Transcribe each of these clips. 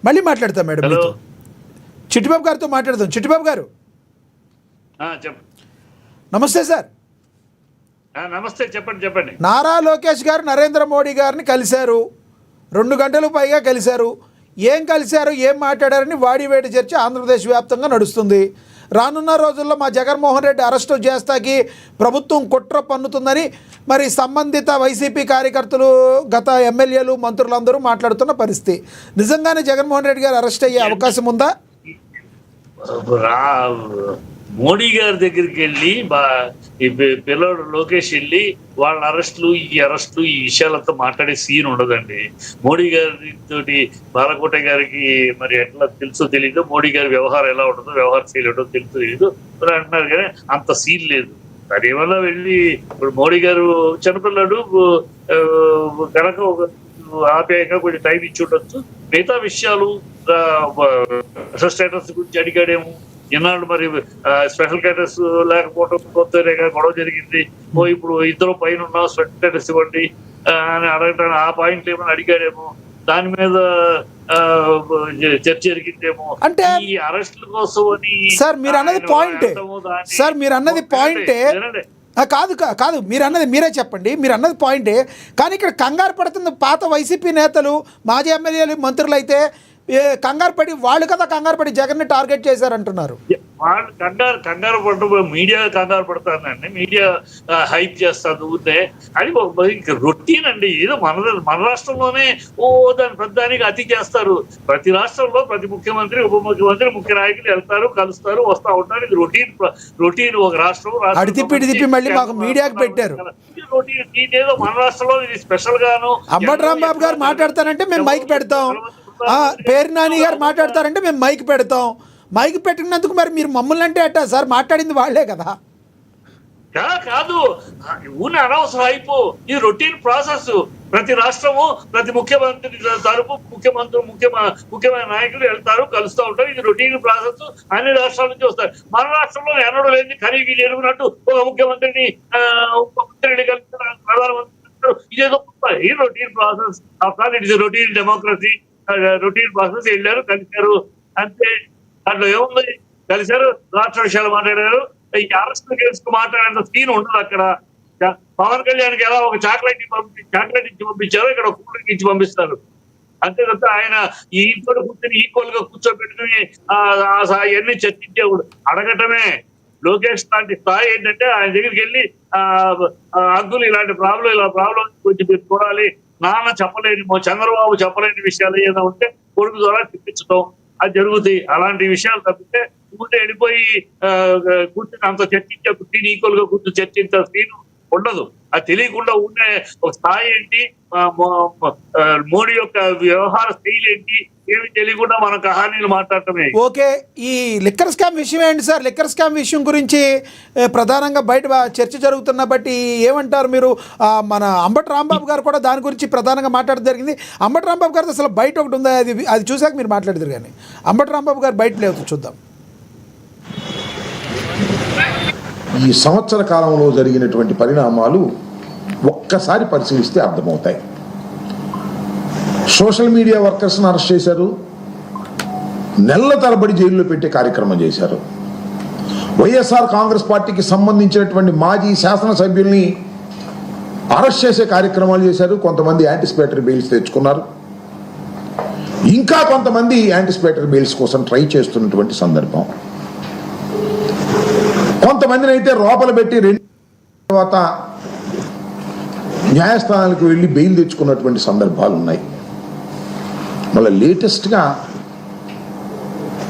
మళ్ళీ మాట్లాడతాం మేడం మీతో. చిట్టిబాబు గారితో మాట్లాడదాం. చిట్టిబాబు గారు నమస్తే సార్. నమస్తే, చెప్పండి. నారా లోకేష్ గారు నరేంద్ర మోడీ గారిని కలిశారు, 2 గంటలు పైగా కలిశారు. ఏం కలిశారు, ఏం మాట్లాడారని వాడివేడి చర్చ ఆంధ్రప్రదేశ్ వ్యాప్తంగా నడుస్తుంది. రానున్న రోజుల్లో మా జగన్మోహన్ రెడ్డి అరెస్టు చేస్తాకి ప్రభుత్వం కుట్ర పన్నుతుందని మరి సంబంధిత వైసీపీ కార్యకర్తలు, గత ఎమ్మెల్యేలు, మంత్రులందరూ మాట్లాడుతున్న పరిస్థితి. నిజంగానే జగన్మోహన్ రెడ్డి గారు అరెస్ట్ అయ్యే అవకాశం ఉందా? మోడీ గారి దగ్గరికి వెళ్ళి పిల్లడు లోకేష్ వెళ్ళి వాళ్ళ అరెస్టులు, ఈ విషయాలతో మాట్లాడే సీన్ ఉండదండి. మోడీ గారి తోటి బాలకోట గారికి మరి ఎట్లా తెలుసో తెలీదు, మోడీ గారి వ్యవహారం ఎలా ఉంటుందో, వ్యవహార శైలి ఉంటుందో తెలుసో తెలీదు మరి అంటున్నారు. కానీ అంత సీన్ లేదు. దానివల్ల వెళ్ళి ఇప్పుడు మోడీ గారు చిన్నపిల్లడు కనుక ఆప్యాయంగా కొంచెం టైం ఇచ్చి ఉండొచ్చు. మిగతా విషయాలు స్టేటస్ గురించి అడిగాడేమో, ఎన్నాళ్ళు మరి స్పెషల్ స్టేటస్ లేకపోవడం గొడవ జరిగింది. ఇప్పుడు ఇద్దరు పైన ఉన్న స్పెషల్ స్టేటస్ ఇవ్వండి అని అడగటానికి ఆ పాయింట్లు ఏమైనా అడిగాడేమో, దాని మీద చర్చ జరిగిందేమో. అంటే ఈ అరెస్టుల కోసం అని సార్ మీరు అన్నది పాయింటే, సార్ మీరు అన్నది పాయింటే. కాదు కాదు మీరు అన్నది మీరే చెప్పండి, మీరు అన్నది పాయింటే. కానీ ఇక్కడ కంగారు పడుతుంది పాత వైసీపీ నేతలు, మాజీ ఎమ్మెల్యేలు, మంత్రులు అయితే కంగారు పడి వాళ్ళు కదా కంగారు పడి జగన్ని టార్గెట్ చేశారంటున్నారు. వాళ్ళు కంగారు పడటం, మీడియా కంగారు పడతానండి, మీడియా హైప్ చేస్తారు ఊరితే. అది రొటీన్ అండి. ఏదో మన రాష్ట్రంలోనే దాని పెద్దానికి అతి చేస్తారు. ప్రతి రాష్ట్రంలో ప్రతి ముఖ్యమంత్రి, ఉప ముఖ్యమంత్రి, ముఖ్య నాయకులు వెళ్తారు, కలుస్తారు, వస్తూ ఉంటారు. ఇది రొటీన్. ఒక రాష్ట్రం తిప్పి మళ్ళీ మాకు మీడియాకి పెట్టారు. రొటీన్ ఏదో మన రాష్ట్రంలో ఇది స్పెషల్ గాను. అంబటి రాంబాబు గారు మాట్లాడతారంటే మేము మైక్ పెడతాం, పేరు నాని గారు మాట్లాడతారంటే మేము మైక్ పెడతాం. మైక్ పెట్టినందుకు మరి మీరు మమ్మల్ని అంటే అట్టా సార్, మాట్లాడింది వాళ్లే కదా. కాదు, ఊనే అనవసరం అయిపో. ఇది రొటీన్ ప్రాసెస్. ప్రతి రాష్ట్రము, ప్రతి ముఖ్యమంత్రి తరపు ముఖ్యమైన నాయకులు వెళ్తారు, కలుస్తూ ఉంటారు. ఇది రొటీన్ ప్రాసెస్. అన్ని రాష్ట్రాల నుంచి వస్తారు. మన రాష్ట్రంలో ఎన్నడూ లేని ఖరీదు ఎరుగునట్టు ఒక ముఖ్యమంత్రిని కలుస్తారు, ప్రధానమంత్రి. ఇదేదో ఈ routine process. It is routine democracy. Routine process. వెళ్ళారు, కలిశారు, అంతే. దాంట్లో ఏముంది? కలిశారు, రాష్ట్ర విషయాలు మాట్లాడారు. ఈ అరెస్ట్ కేసుకు మాట్లాడేంత సీన్ ఉండదు అక్కడ. పవన్ కళ్యాణ్కి ఎలా ఒక చాక్లెట్ ఇచ్చి పంపించారో ఇక్కడ కూల్ డ్రింక్ ఇచ్చి పంపిస్తారు. అంతే తప్ప ఆయన ఈక్వల్ కూర్చొని ఈక్వల్ గా కూర్చోబెట్టుకుని అవన్నీ చర్చించేవాడు. అడగటమే. లోకేష్ లాంటి స్థాయి ఏంటంటే ఆయన దగ్గరికి వెళ్ళి అంకులు ఇలాంటి ప్రాబ్లం కొంచెం మీరు చూడాలి, నాన్న చెప్పలేని, చంద్రబాబు చెప్పలేని విషయాలు ఏదైనా ఉంటే కొడుకు ద్వారా తెప్పించడం, అది జరుగుతాయి. అలాంటి విషయాలు తప్పితే ముందే వెళ్ళిపోయి కూర్చొని అంత చర్చించే సీన్, ఈక్వల్ గా కూర్చొని చర్చించే సీన్ ఉండదు. అది తెలియకుండా ఉండే ఒక స్థాయి ఏంటి, మోడీ యొక్క వ్యవహార శైలి ఏంటి, ఏమి తెలియకుండా మన కహానీలు మాట్లాడటమే. ఓకే, ఈ లిక్కర్ స్కామ్ విషయం ఏంటి సార్? లిక్కర్ స్కామ్ విషయం గురించి ప్రధానంగా బయట చర్చ జరుగుతున్న బట్టి ఏమంటారు మీరు? మన అంబటి రాంబాబు గారు కూడా దాని గురించి ప్రధానంగా మాట్లాడడం జరిగింది. అంబటి రాంబాబు గారు అసలు బయట ఒకటి ఉందా, అది చూసాక మీరు మాట్లాడతారు. కానీ అంబటి రాంబాబు గారు బయట లేదు, చూద్దాం. ఈ సంవత్సర కాలంలో జరిగినటువంటి పరిణామాలు ఒక్కసారి పరిశీలిస్తే అర్థమవుతాయి. సోషల్ మీడియా వర్కర్స్ని అరెస్ట్ చేశారు, నెలల తరబడి జైల్లో పెట్టే కార్యక్రమం చేశారు. వైఎస్ఆర్ కాంగ్రెస్ పార్టీకి సంబంధించినటువంటి మాజీ శాసనసభ్యుల్ని అరెస్ట్ చేసే కార్యక్రమాలు చేశారు. కొంతమంది యాంటిసిపేటరీ బెయిల్స్ తెచ్చుకున్నారు. ఇంకా కొంతమంది యాంటిసిపేటరీ బెయిల్స్ కోసం ట్రై చేస్తున్నటువంటి సందర్భం. కొంతమందిని అయితే లోపల పెట్టి 2 తర్వాత న్యాయస్థానాలకు వెళ్ళి బెయిల్ తెచ్చుకున్నటువంటి సందర్భాలు ఉన్నాయి. మళ్ళీ లేటెస్ట్గా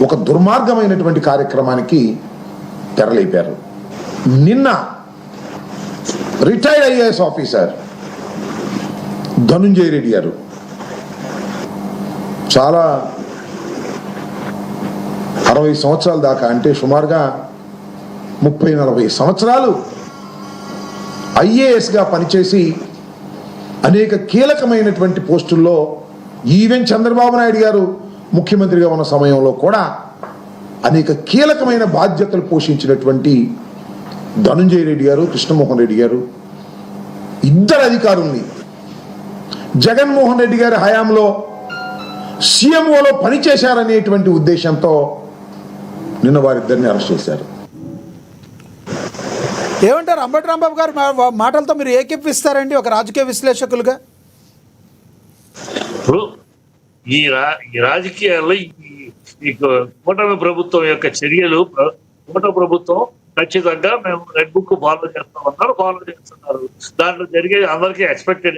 ఒక దుర్మార్గమైనటువంటి కార్యక్రమానికి తెరలేపారు. నిన్న retired IAS officer Dhananjaya Reddy గారు చాలా 60 సంవత్సరాల దాకా, అంటే సుమారుగా 30-40 సంవత్సరాలు ఐఏఎస్గా పనిచేసి అనేక కీలకమైనటువంటి పోస్టుల్లో, ఈవెన్ చంద్రబాబు నాయుడు గారు ముఖ్యమంత్రిగా ఉన్న సమయంలో కూడా అనేక కీలకమైన బాధ్యతలు పోషించినటువంటి ధనుంజయ రెడ్డి గారు, కృష్ణమోహన్ రెడ్డి గారు, ఇద్దరు అధికారుల్ని జగన్మోహన్ రెడ్డి గారి హయాంలో సీఎంఓలో పనిచేశారనేటువంటి ఉద్దేశంతో నిన్న వారిద్దరిని అరెస్ట్ చేశారు. ఏమంటారు అంబటి రాంబాబు గారు మాటలతో మీరు ఏకీపిస్తారండి ఒక రాజకీయ విశ్లేషకులుగా? ఇప్పుడు ఈ రాజకీయాల్లో ఈ కూటమి ప్రభుత్వం యొక్క చర్యలు, కూటమి ప్రభుత్వం ఖచ్చితంగా మేము రెడ్ బుక్ ఫాలో చేస్తామన్నారు, ఫాలో చేస్తున్నారు. దాంట్లో జరిగేది అందరికీ ఎక్స్పెక్టెడ్.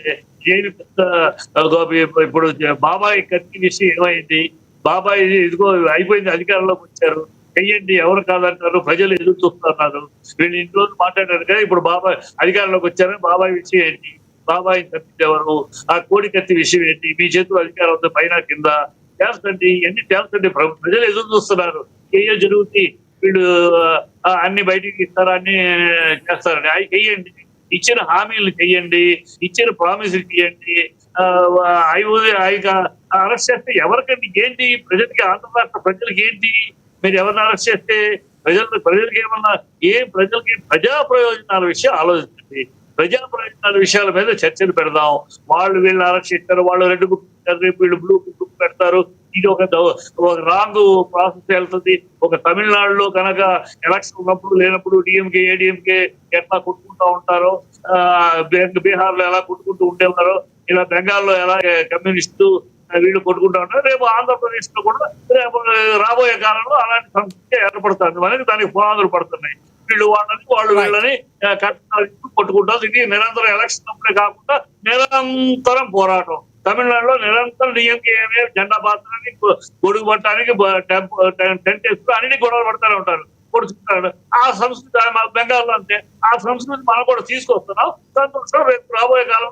ఏమి పెద్ద ఇప్పుడు బాబాయ్ కత్తి విషయం ఏమైంది? బాబాయ్ ఇదిగో అయిపోయింది, అధికారంలోకి వచ్చారు, చెయ్యండి, ఎవరు కాదంటారు, ప్రజలు ఎదురు చూస్తున్నారు. వీళ్ళు ఇన్ని రోజులు మాట్లాడారు కదా, ఇప్పుడు బాబాయ్ అధికారంలోకి వచ్చారని బాబాయ్ విషయం ఏంటి? బాబాయ్ తప్పించేవారు, ఆ కోడి కత్తి విషయం ఏంటి? మీ చేతులు అధికారం ఉంది పైన కింద చేస్తండి, ఎన్ని చేస్తండి, ప్రజలు ఎదురు చూస్తున్నారు. ఏయో జరుగుతుంది, వీళ్ళు అన్ని బయటికి ఇస్తారు, అన్ని చేస్తారండి. అవి చెయ్యండి, ఇచ్చిన హామీలు చెయ్యండి, ఇచ్చిన ప్రామిసులు చెయ్యండి. అరెస్ట్ చేస్తే ఎవరికండి ఏంటి? ప్రజలకి, ఆంధ్ర రాష్ట్ర ప్రజలకి ఏంటి? మీరు ఎవరిని అరెస్ట్ చేస్తే ప్రజలకి ఏమన్నా ప్రజలకి ప్రజా ప్రయోజనాల విషయం ఆలోచించండి. ప్రజా ప్రయోజనాల విషయాల మీద చర్చలు పెడదాం. వాళ్ళు వీళ్ళు అరెస్ట్ చేస్తారు, వాళ్ళు రెడ్ బుక్ పెడతారు, రేపు వీళ్ళు బ్లూ బుక్ పెడతారు. ఇది ఒక రాంగ్ ప్రాసెస్ వెళ్తుంది. ఒక తమిళనాడులో కనుక ఎలక్షన్ ఉన్నప్పుడు లేనప్పుడు డిఎంకే ఏడిఎంకే ఎట్లా కొట్టుకుంటూ ఉంటారో, బీహార్ లో ఎలా కొట్టుకుంటూ ఉండేవారో, ఇలా బెంగాల్లో ఎలా కమ్యూనిస్టు వీళ్ళు కొట్టుకుంటూ ఉంటారు, రేపు ఆంధ్రప్రదేశ్ లో కూడా రేపు రాబోయే కాలంలో అలాంటి సంస్కృతి ఏర్పడుతుంది. మనకి దానికి పునాదులు పడుతున్నాయి. వీళ్ళు వీళ్ళని కొట్టుకుంటారు. ఇది నిరంతరం ఎలక్షన్ అప్పుడే కాకుండా నిరంతరం పోరాటం. తమిళనాడులో నిరంతరం డిఎంకే జెండా పాత్రని గొడుగు పట్టడానికి టెంట్ వేసుకుని అన్ని గొడవలు పడతానే ఉంటారు, కొడుకుంటారు. ఆ సంస్కృతి బెంగాల్లో అంతే. ఆ సంస్కృతి మనం కూడా తీసుకొస్తున్నాం. సంతోషం. రేపు రాబోయే కాలం